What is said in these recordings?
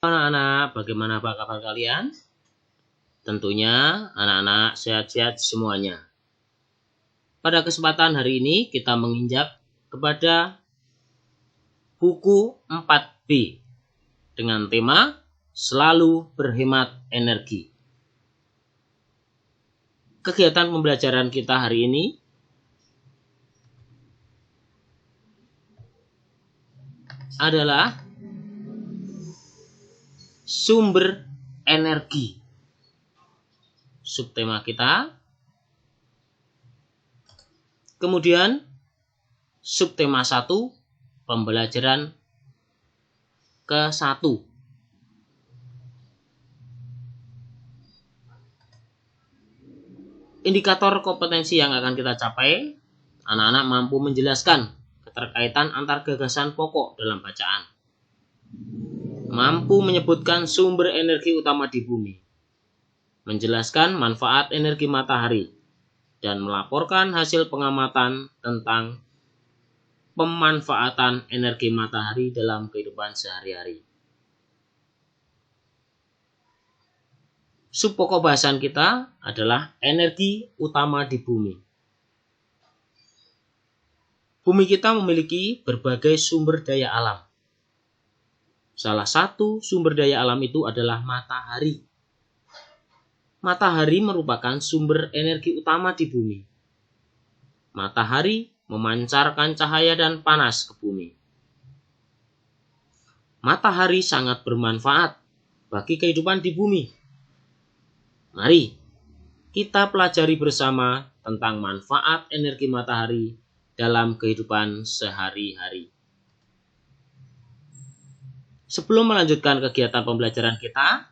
Anak-anak, bagaimana kabar kalian? Tentunya anak-anak sehat-sehat semuanya. Pada kesempatan hari ini kita menginjak kepada buku 4B dengan tema Selalu Berhemat Energi. Kegiatan pembelajaran kita hari ini adalah sumber energi. Subtema kita. Kemudian subtema 1, pembelajaran ke-1. Indikator kompetensi yang akan kita capai, anak-anak mampu menjelaskan keterkaitan antar gagasan pokok dalam bacaan. Mampu menyebutkan sumber energi utama di bumi, menjelaskan manfaat energi matahari, dan melaporkan hasil pengamatan tentang pemanfaatan energi matahari dalam kehidupan sehari-hari. Subpokok bahasan kita adalah energi utama di bumi. Bumi kita memiliki berbagai sumber daya alam. Salah satu sumber daya alam itu adalah matahari. Matahari merupakan sumber energi utama di bumi. Matahari memancarkan cahaya dan panas ke bumi. Matahari sangat bermanfaat bagi kehidupan di bumi. Mari kita pelajari bersama tentang manfaat energi matahari dalam kehidupan sehari-hari. Sebelum melanjutkan kegiatan pembelajaran kita,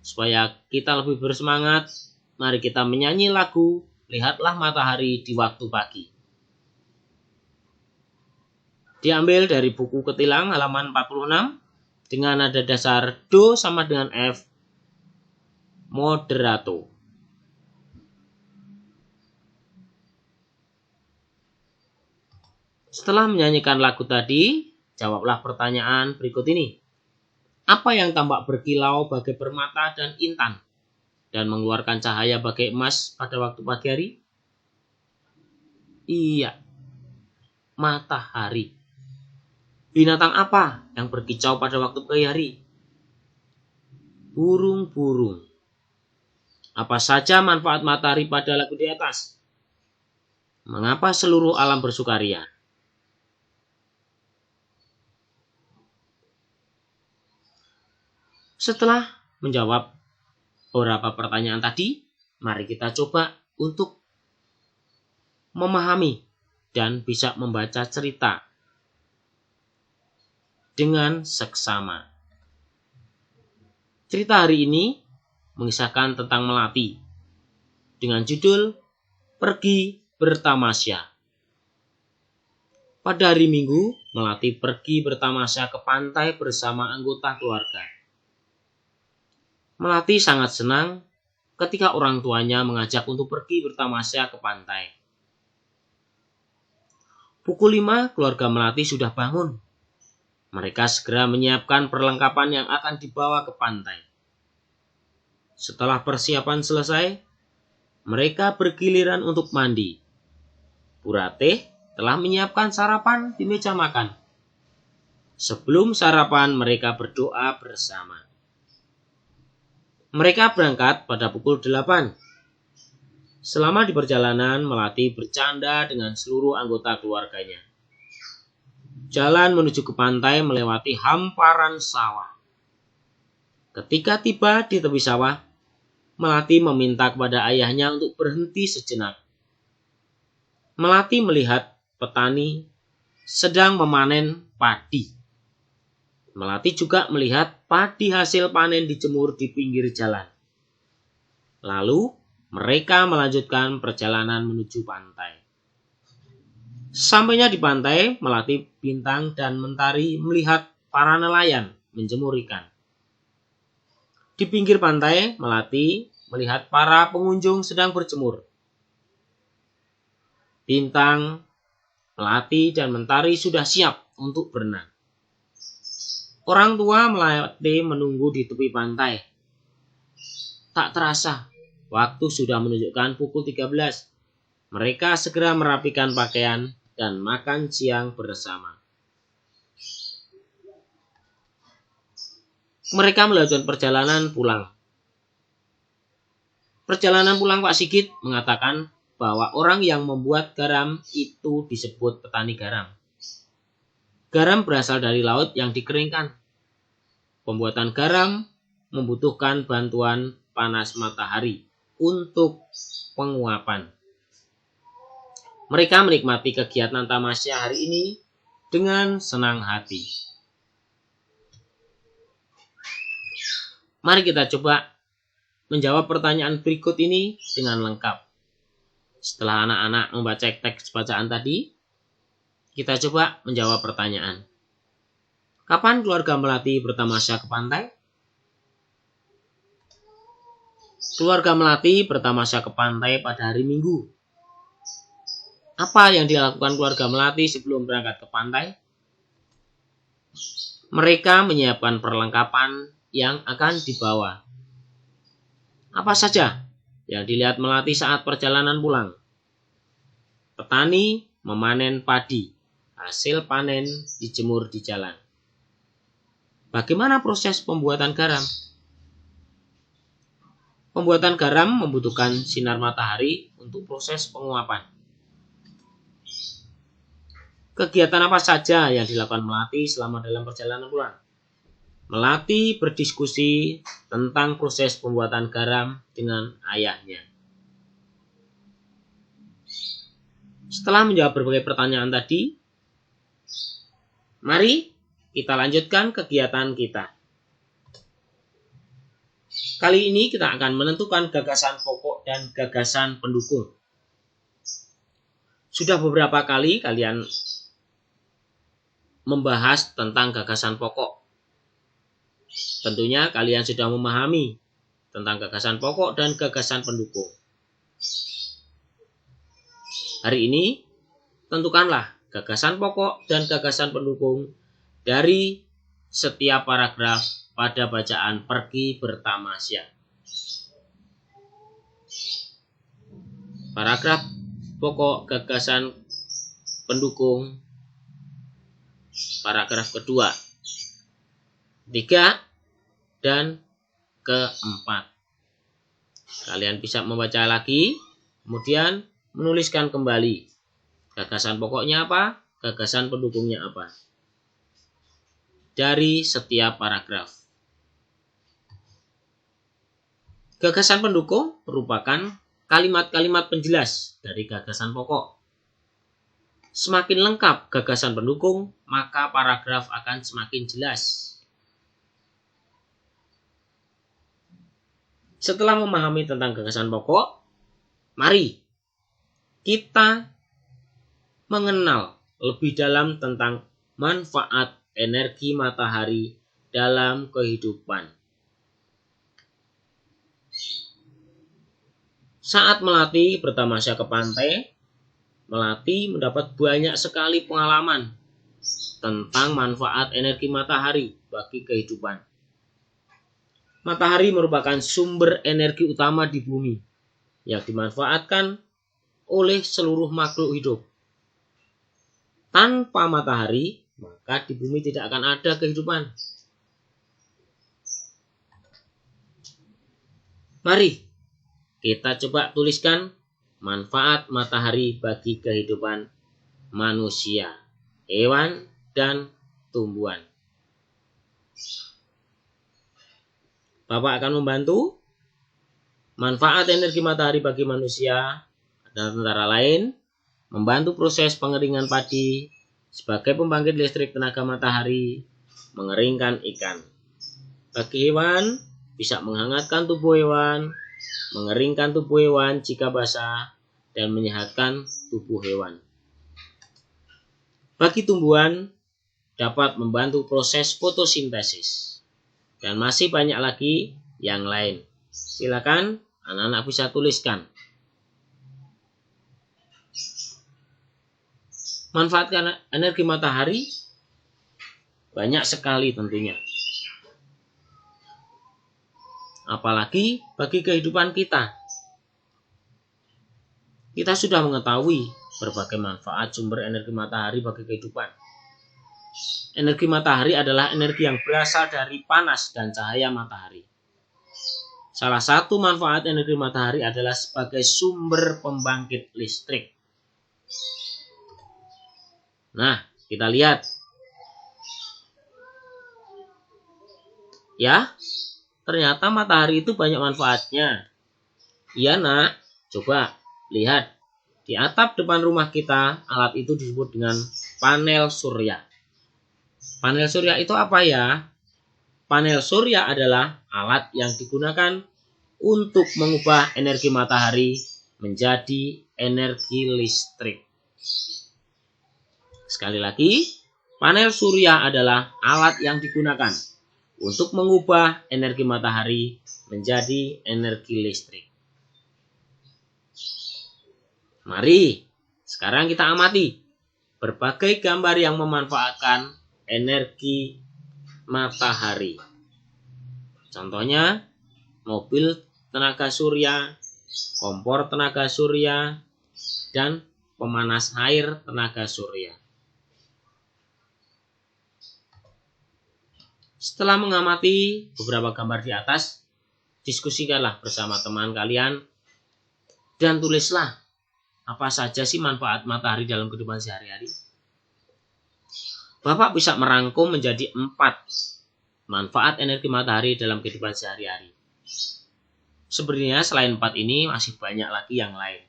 supaya kita lebih bersemangat, mari kita menyanyi lagu Lihatlah Matahari di Waktu Pagi. Diambil dari buku Ketilang halaman 46 dengan nada dasar Do sama dengan F moderato. Setelah menyanyikan lagu tadi, jawablah pertanyaan berikut ini. Apa yang tampak berkilau bagai permata dan intan dan mengeluarkan cahaya bagai emas pada waktu pagi hari? Iya, matahari. Binatang apa yang berkicau pada waktu pagi hari? Burung-burung. Apa saja manfaat matahari pada lagu di atas? Mengapa seluruh alam bersukaria? Setelah menjawab beberapa pertanyaan tadi, mari kita coba untuk memahami dan bisa membaca cerita dengan seksama. Cerita hari ini mengisahkan tentang melati dengan judul Pergi Bertamasya. Pada hari Minggu, melati pergi bertamasya ke pantai bersama anggota keluarga. Melati sangat senang ketika orang tuanya mengajak untuk pergi bertamasya ke pantai. Pukul 5, keluarga Melati sudah bangun. Mereka segera menyiapkan perlengkapan yang akan dibawa ke pantai. Setelah persiapan selesai, mereka bergiliran untuk mandi. Bu Ratih telah menyiapkan sarapan di meja makan. Sebelum sarapan, mereka berdoa bersama. Mereka berangkat pada pukul 8. Selama di perjalanan, Melati bercanda dengan seluruh anggota keluarganya. Jalan menuju ke pantai melewati hamparan sawah. Ketika tiba di tepi sawah, Melati meminta kepada ayahnya untuk berhenti sejenak. Melati melihat petani sedang memanen padi. Melati juga melihat padi hasil panen dijemur di pinggir jalan. Lalu mereka melanjutkan perjalanan menuju pantai. Sampainya di pantai, Melati, Bintang, dan Mentari melihat para nelayan menjemur ikan. Di pinggir pantai, Melati melihat para pengunjung sedang berjemur. Bintang, Melati, dan Mentari sudah siap untuk berenang. Orang tua melatih menunggu di tepi pantai. Tak terasa, waktu sudah menunjukkan pukul 13. Mereka segera merapikan pakaian dan makan siang bersama. Mereka melanjutkan perjalanan pulang. Perjalanan pulang Pak Sigit mengatakan bahwa orang yang membuat garam itu disebut petani garam. Garam berasal dari laut yang dikeringkan. Pembuatan garam membutuhkan bantuan panas matahari untuk penguapan. Mereka menikmati kegiatan tamasya hari ini dengan senang hati. Mari kita coba menjawab pertanyaan berikut ini dengan lengkap. Setelah anak-anak membaca teks bacaan tadi, kita coba menjawab pertanyaan. Kapan keluarga Melati bertamasya ke pantai? Keluarga Melati bertamasya ke pantai pada hari Minggu. Apa yang dilakukan keluarga Melati sebelum berangkat ke pantai? Mereka menyiapkan perlengkapan yang akan dibawa. Apa saja yang dilihat Melati saat perjalanan pulang? Petani memanen padi. Hasil panen dijemur di jalan. Bagaimana proses pembuatan garam? Pembuatan garam membutuhkan sinar matahari untuk proses penguapan. Kegiatan apa saja yang dilakukan Melati selama dalam perjalanan pulang? Melati berdiskusi tentang proses pembuatan garam dengan ayahnya. Setelah menjawab berbagai pertanyaan tadi, mari kita lanjutkan kegiatan kita. Kali ini kita akan menentukan gagasan pokok dan gagasan pendukung. Sudah beberapa kali kalian membahas tentang gagasan pokok. Tentunya kalian sudah memahami tentang gagasan pokok dan gagasan pendukung. Hari ini, tentukanlah gagasan pokok dan gagasan pendukung dari setiap paragraf pada bacaan Pergi Bertamasya. Paragraf pokok gagasan pendukung, paragraf kedua, 3, dan keempat. Kalian bisa membaca lagi, kemudian menuliskan kembali gagasan pokoknya apa, gagasan pendukungnya apa dari setiap paragraf. Gagasan pendukung merupakan kalimat-kalimat penjelas dari gagasan pokok. Semakin lengkap gagasan pendukung, maka paragraf akan semakin jelas. Setelah memahami tentang gagasan pokok, mari kita mengenal lebih dalam tentang manfaat energi matahari dalam kehidupan. Saat Melati bertamasya ke pantai, Melati mendapat banyak sekali pengalaman tentang manfaat energi matahari bagi kehidupan. Matahari merupakan sumber energi utama di bumi yang dimanfaatkan oleh seluruh makhluk hidup. Tanpa matahari, maka di bumi tidak akan ada kehidupan. Mari kita coba tuliskan manfaat matahari bagi kehidupan manusia, hewan, dan tumbuhan. Bapak akan membantu. Manfaat energi matahari bagi manusia antara lain membantu proses pengeringan padi, sebagai pembangkit listrik tenaga matahari, mengeringkan ikan. Bagi hewan, bisa menghangatkan tubuh hewan, mengeringkan tubuh hewan jika basah, dan menyehatkan tubuh hewan. Bagi tumbuhan, dapat membantu proses fotosintesis. Dan masih banyak lagi yang lain. Silakan anak-anak bisa tuliskan. Manfaat energi matahari Banyak sekali tentunya. Apalagi bagi kehidupan kita. Kita sudah mengetahui berbagai manfaat sumber energi matahari bagi kehidupan. Energi matahari adalah energi yang berasal dari panas dan cahaya matahari. Salah satu manfaat energi matahari adalah sebagai sumber pembangkit listrik. Nah, kita lihat. Ya, ternyata matahari itu banyak manfaatnya. Iya nak, coba lihat. Di atap depan rumah kita, alat itu disebut dengan panel surya. Panel surya itu apa ya? Panel surya adalah alat yang digunakan untuk mengubah energi matahari menjadi energi listrik. Sekali lagi, panel surya adalah alat yang digunakan untuk mengubah energi matahari menjadi energi listrik. Mari, sekarang kita amati berbagai gambar yang memanfaatkan energi matahari. Contohnya, mobil tenaga surya, kompor tenaga surya, dan pemanas air tenaga surya. Setelah mengamati beberapa gambar di atas, diskusikanlah bersama teman kalian dan tulislah apa saja sih manfaat matahari dalam kehidupan sehari-hari. Bapak bisa merangkum menjadi 4 manfaat energi matahari dalam kehidupan sehari-hari. Sebenarnya selain 4 ini masih banyak lagi yang lain.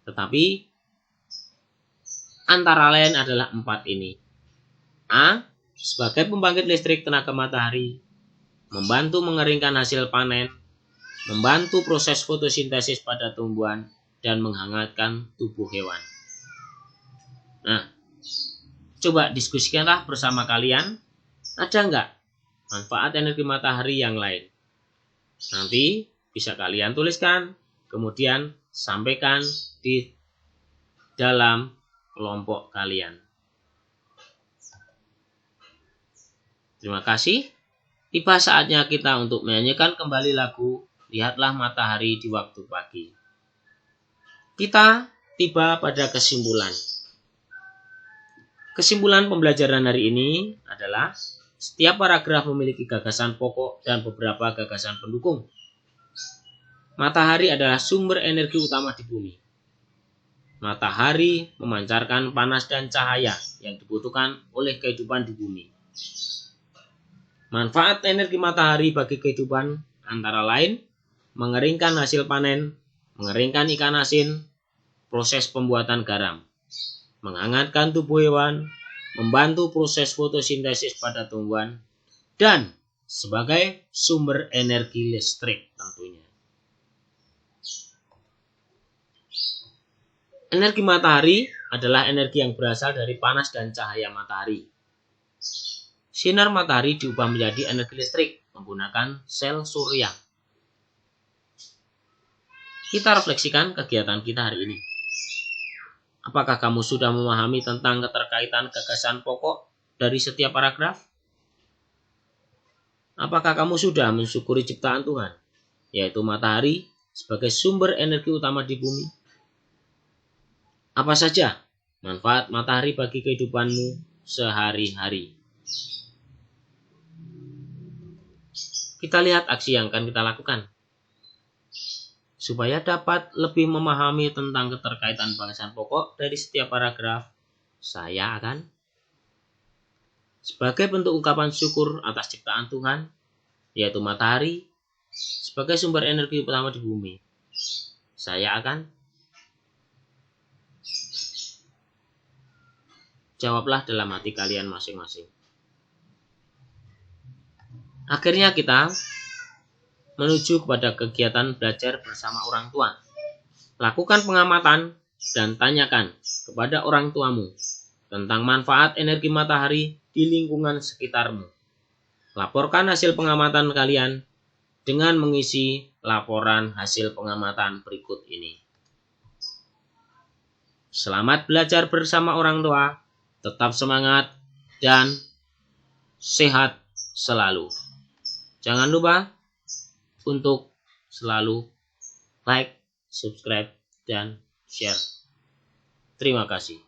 Tetapi antara lain adalah 4 ini. A. Sebagai pembangkit listrik tenaga matahari, membantu mengeringkan hasil panen, membantu proses fotosintesis pada tumbuhan, dan menghangatkan tubuh hewan. Nah, coba diskusikanlah bersama kalian, ada nggak manfaat energi matahari yang lain? Nanti bisa kalian tuliskan, kemudian sampaikan di dalam kelompok kalian. Terima kasih. Tiba saatnya kita untuk menyanyikan kembali lagu Lihatlah Matahari di Waktu Pagi. Kita tiba pada kesimpulan. Kesimpulan pembelajaran hari ini adalah setiap paragraf memiliki gagasan pokok dan beberapa gagasan pendukung. Matahari adalah sumber energi utama di bumi. Matahari memancarkan panas dan cahaya yang dibutuhkan oleh kehidupan di bumi. Manfaat energi matahari bagi kehidupan antara lain mengeringkan hasil panen, mengeringkan ikan asin, proses pembuatan garam, menghangatkan tubuh hewan, membantu proses fotosintesis pada tumbuhan, dan sebagai sumber energi listrik tentunya. Energi matahari adalah energi yang berasal dari panas dan cahaya matahari. Sinar matahari diubah menjadi energi listrik menggunakan sel surya. Kita refleksikan kegiatan kita hari ini. Apakah kamu sudah memahami tentang keterkaitan gagasan pokok dari setiap paragraf? Apakah kamu sudah mensyukuri ciptaan Tuhan, yaitu matahari sebagai sumber energi utama di bumi? Apa saja manfaat matahari bagi kehidupanmu sehari-hari? Kita lihat aksi yang akan kita lakukan. Supaya dapat lebih memahami tentang keterkaitan gagasan pokok dari setiap paragraf, saya akan sebagai bentuk ungkapan syukur atas ciptaan Tuhan, yaitu matahari, sebagai sumber energi utama di bumi. Saya akan jawablah dalam hati kalian masing-masing. Akhirnya kita menuju kepada kegiatan belajar bersama orang tua. Lakukan pengamatan dan tanyakan kepada orang tuamu tentang manfaat energi matahari di lingkungan sekitarmu. Laporkan hasil pengamatan kalian dengan mengisi laporan hasil pengamatan berikut ini. Selamat belajar bersama orang tua, tetap semangat, dan sehat selalu. Jangan lupa untuk selalu like, subscribe, dan share. Terima kasih.